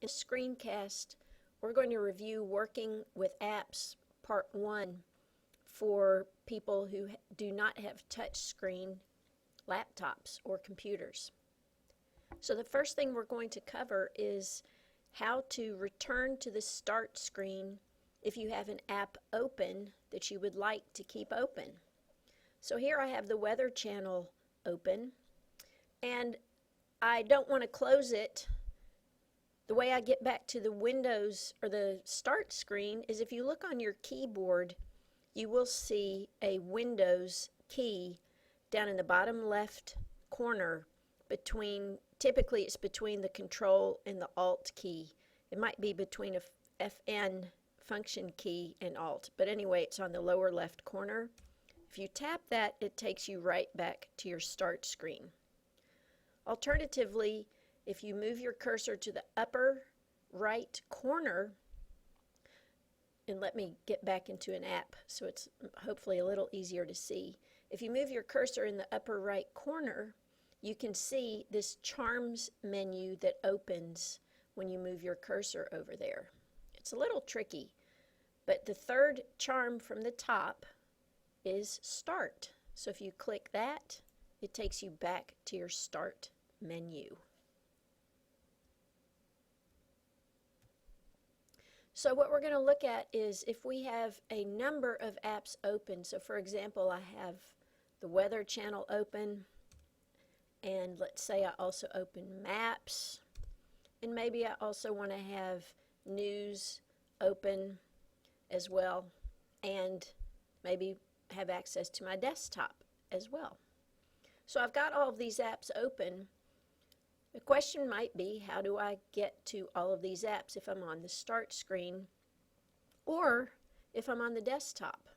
this screencast, we're going to review Working with Apps Part 1 for people who do not have touchscreen laptops or computers. So the first thing we're going to cover is how to return to the start screen if you have an app open that you would like to keep open. So here I have the Weather Channel open, and I don't want to close it. The way I get back to the Windows or the start screen is if you look on your keyboard, you will see a Windows key down in the bottom left corner typically it's between the Control and the Alt key. It might be between a FN function key and Alt, but anyway, it's on the lower left corner. If you tap that, it takes you right back to your start screen. Alternatively, if you move your cursor to the upper right corner, and let me get back into an app so it's hopefully a little easier to see. If you move your cursor in the upper right corner, you can see this Charms menu that opens when you move your cursor over there. It's a little tricky, but the third charm from the top is Start. So if you click that, it takes you back to your Start menu. So what we're going to look at is if we have a number of apps open. So for example, I have the Weather Channel open, and let's say I also open Maps, and maybe I also want to have News open as well, and maybe have access to my desktop as well. So I've got all of these apps open. The question might be, how do I get to all of these apps if I'm on the start screen or if I'm on the desktop?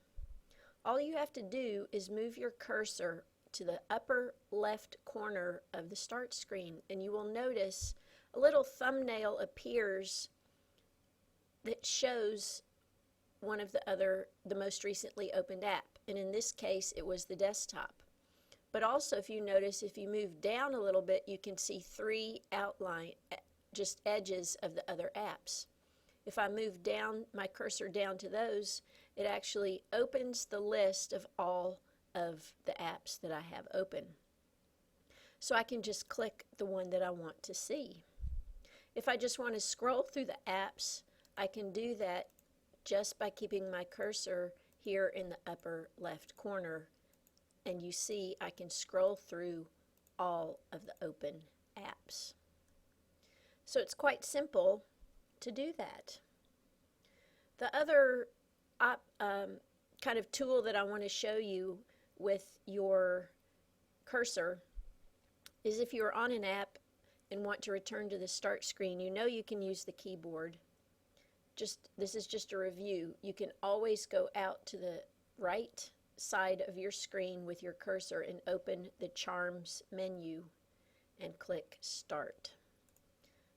All you have to do is move your cursor to the upper left corner of the start screen, and you will notice a little thumbnail appears that shows one of the most recently opened app, and in this case it was the desktop. But also, if you notice, if you move down a little bit, you can see three just edges of the other apps. If I move down my cursor down to those, it actually opens the list of all of the apps that I have open. So I can just click the one that I want to see. If I just want to scroll through the apps, I can do that just by keeping my cursor here in the upper left corner. And you see I can scroll through all of the open apps. So it's quite simple to do that. The other kind of tool that I want to show you with your cursor is if you're on an app and want to return to the start screen, you know you can use the keyboard. This is just a review. You can always go out to the right side of your screen with your cursor and open the Charms menu and click Start.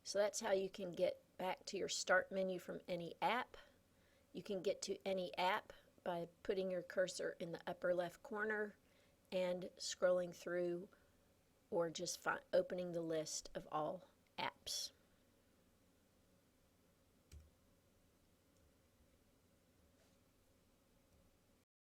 So that's how you can get back to your Start menu from any app. You can get to any app by putting your cursor in the upper left corner and scrolling through, or just opening the list of all apps.